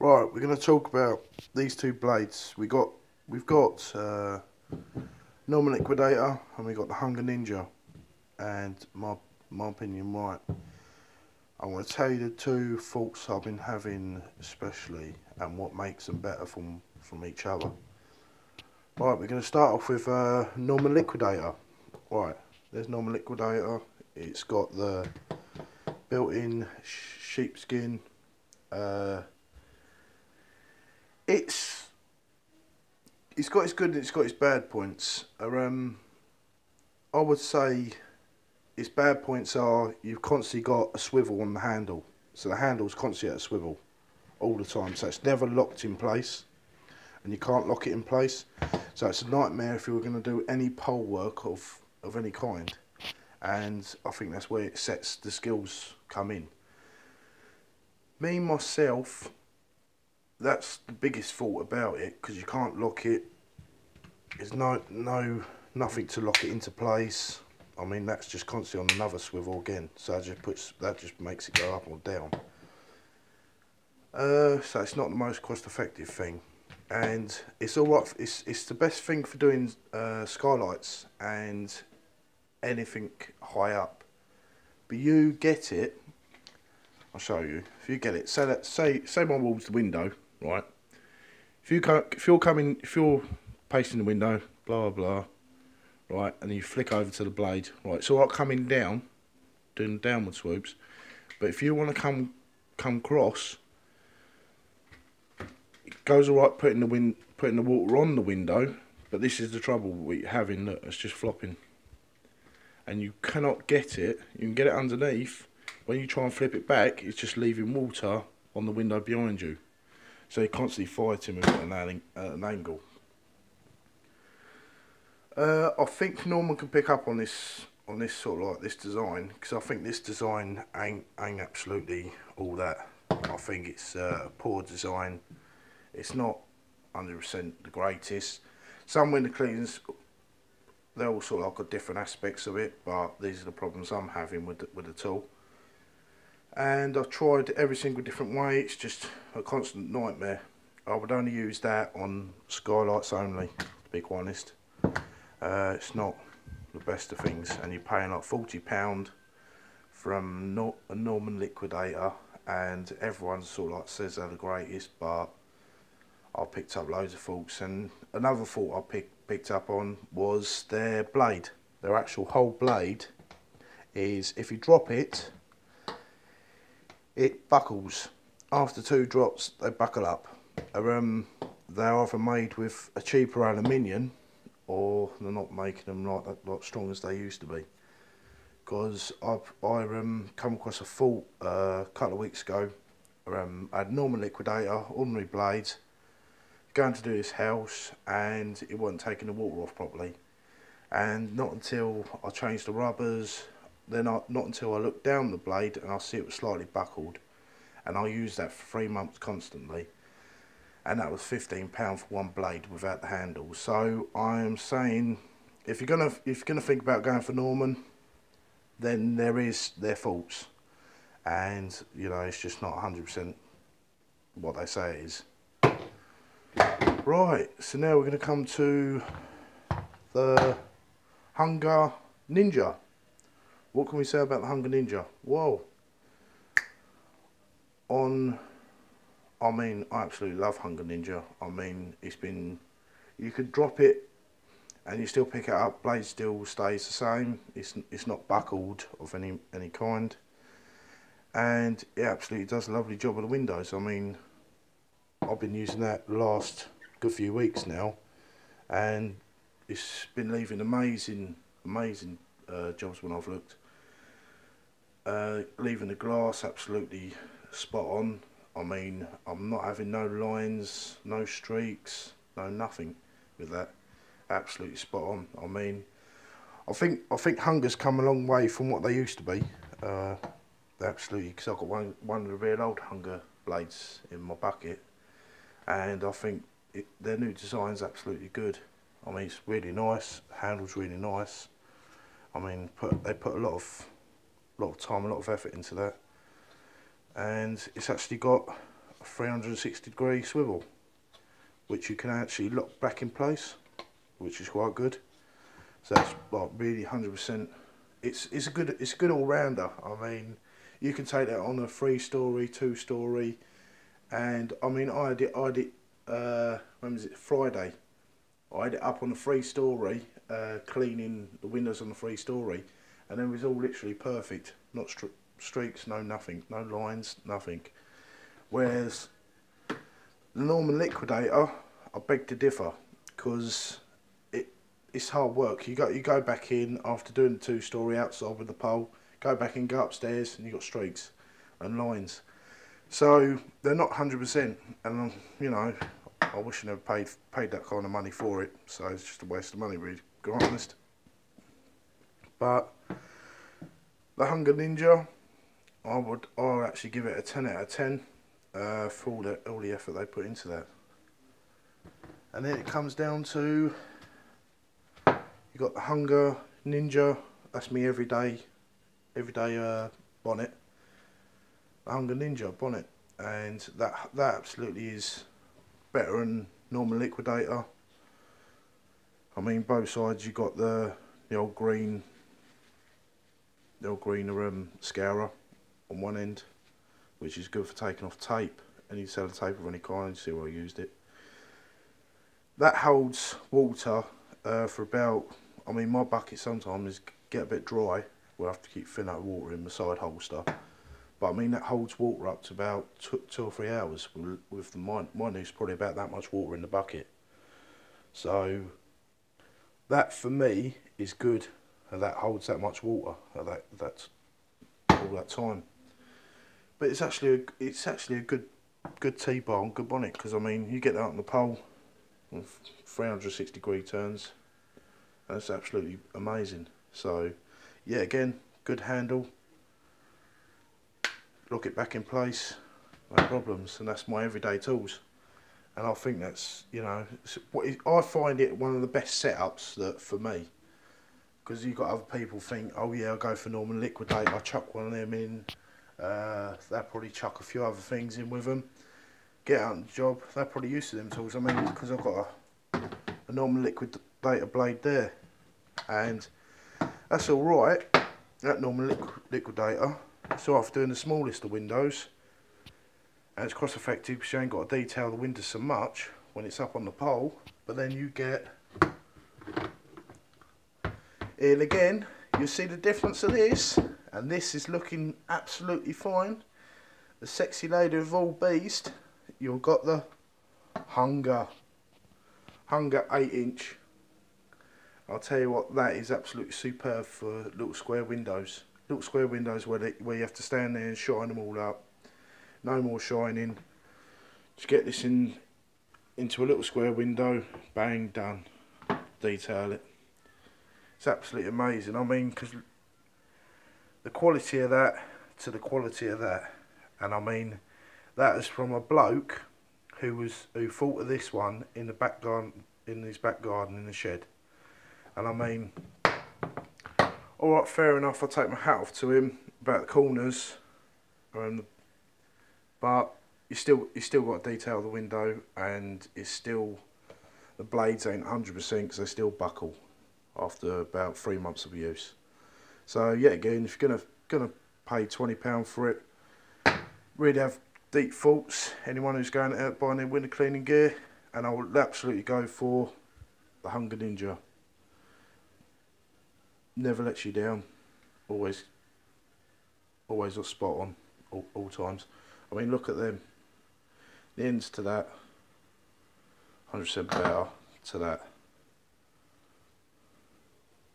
Right, we're going to talk about these two blades. We've got Normal Liquidator and we've got the Hunger Ninja. And my opinion, right, I'm going to tell you the two faults I've been having, especially, and what makes them better from each other. Right, we're going to start off with Normal Liquidator. Right, there's Normal Liquidator. It's got the built-in sheepskin. It's got its good and it's got its bad points. I would say its bad points are you've constantly got a swivel on the handle, so the handle's constantly at a swivel all the time, so it's never locked in place, and you can't lock it in place. So it's a nightmare if you're going to do any pole work of any kind, and I think that's where it sets the skills come in. Me myself, that's the biggest fault about it, because you can't lock it. There's nothing to lock it into place. I mean, that's just constantly on another swivel again, so that just makes it go up or down. So it's not the most cost-effective thing, and it's all right. It's the best thing for doing skylights and anything high up. But you get it. I'll show you. If you get it, say my wall's the window, right? If you're pacing the window, blah blah, right, and you flick over to the blade, right. It's all right coming down, doing downward swoops, but if you want to come cross, it goes all right putting the water on the window, but this is the trouble we're having. Look, it's just flopping, and you cannot get it. You can get it underneath. When you try and flip it back, it's just leaving water on the window behind you. So you're constantly fighting with it at an angle. I think Norman can pick up on this sort of like this design, because I think this design ain't absolutely all that. I think it's a poor design. It's not 100% the greatest. Some window cleaners, they're all sort of like got different aspects of it, but these are the problems I'm having with the tool. And I've tried every single different way. It's just a constant nightmare. I would only use that on skylights only, to be quite honest. It's not the best of things, and you're paying like £40 from a Norman Liquidator, and everyone sort of like says they're the greatest, but I picked up loads of faults. And another fault I picked up on was their blade. Their actual whole blade is, if you drop it, it buckles. After 2 drops, they buckle up. They're either made with a cheaper aluminium, or they're not making them like strong as they used to be. Because I come across a fault a couple of weeks ago. I had Normal Liquidator, ordinary blades, going to do this house, and it wasn't taking the water off properly. And not until I changed the rubbers, not until I looked down the blade and I see it was slightly buckled, and I used that for 3 months constantly, and that was £15 for one blade without the handle. So I am saying, if you're gonna think about going for Norman, then there is their faults, and you know, it's just not 100% what they say it is. Right, so now we're going to come to the Hunger Ninja. What can we say about the Hunger Ninja? Whoa. I mean, I absolutely love Hunger Ninja. I mean, you could drop it and you still pick it up. Blade still stays the same. It's not buckled of any kind. And it absolutely does a lovely job of the windows. I mean, I've been using that the last good few weeks now, and it's been leaving amazing jobs when I've looked. Leaving the glass absolutely spot on. I mean, I'm not having no lines, no streaks, no nothing with that. Absolutely spot on. I mean, I think Hunger's come a long way from what they used to be. Absolutely, because I've got one of the real old Hunger blades in my bucket, and I think their new design's absolutely good. I mean, it's really nice. The handle's really nice. I mean, they put a lot of time, a lot of effort into that, and it's actually got a a 360-degree swivel, which you can actually lock back in place, which is quite good. So that's like really 100%. It's a good all-rounder. I mean, you can take that on a 3-story, 2-story, and I mean I had it when was it, Friday. I had it up on the 3-story, cleaning the windows on the 3-story, and it was all literally perfect. Not streaks, no nothing, no lines, nothing. Whereas the Norman Liquidator, I beg to differ, because it's hard work. You go back in after doing the 2-story outside with the pole, go back in, go upstairs, and you've got streaks and lines. So they're not 100%, and you know, I wish I never paid that kind of money for it. So it's just a waste of money, really, to be honest. But the Unger Ninja, I'll actually give it a 10 out of 10 for all the effort they put into that. And then it comes down to, you got the Unger Ninja. That's me everyday bonnet. The Unger Ninja bonnet, and that absolutely is better than Norman Liquidator. I mean, both sides. You got the old green, scourer on one end, which is good for taking off tape, any sellotape of any kind. You see where I used it. That holds water for about, I mean, my bucket sometimes get a bit dry. We'll have to keep filling out water in the side holster. But I mean, that holds water up to about 2 or 3 hours. With mine is probably about that much water in the bucket. So that for me is good, and that holds that much water at that all that time. But it's actually a good T-bar and good bonnet, because I mean, you get that on the pole, 360-degree turns, and it's absolutely amazing. So yeah, again, good handle. Lock it back in place, no problems, and that's my everyday tools. And I think that's, you know, I find it one of the best setups that for me, because you've got other people think, oh yeah, I'll go for Norman Liquidator, I'll chuck one of them in, they'll probably chuck a few other things in with them, get out on the job, they're probably used to them tools. I mean, because I've got a Norman Liquidator blade there, and that's alright, that Norman Liquidator. So after doing the smallest of windows, and it's cost effective because you ain't got to detail the windows so much when it's up on the pole. But then you get, here again, you see the difference of this, and this is looking absolutely fine. The sexy lady of all beast, you've got the Unger 8-inch. I'll tell you what, that is absolutely superb for little square windows. Little square windows where you have to stand there and shine them all up. No more shining. Just get this into a little square window. Bang, done. Detail it. It's absolutely amazing. I mean, because the quality of that to the quality of that, and I mean, that is from a bloke who thought of this one in the back garden, in his back garden in the shed. And I mean, alright, fair enough, I take my hat off to him about the corners, but you still got to detail the window, and it's still, the blades ain't 100% because they still buckle after about 3 months of use. So yeah, again, if you're gonna pay £20 for it, really have deep thoughts, anyone who's going out buying their window cleaning gear, and I would absolutely go for the Unger Ninja. Never lets you down, always got spot on, all times. I mean, look at them, the ends to that, 100% better to that,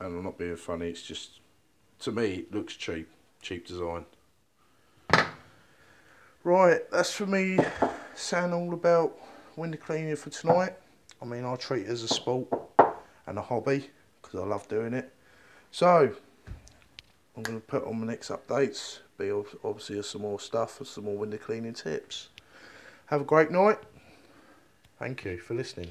and I'm not being funny, it's just, to me, it looks cheap design. Right, that's for me saying all about window cleaning for tonight. I mean, I treat it as a sport and a hobby, because I love doing it. So, I'm going to put on my next updates, be obviously some more stuff, some more window cleaning tips. Have a great night. Thank you for listening.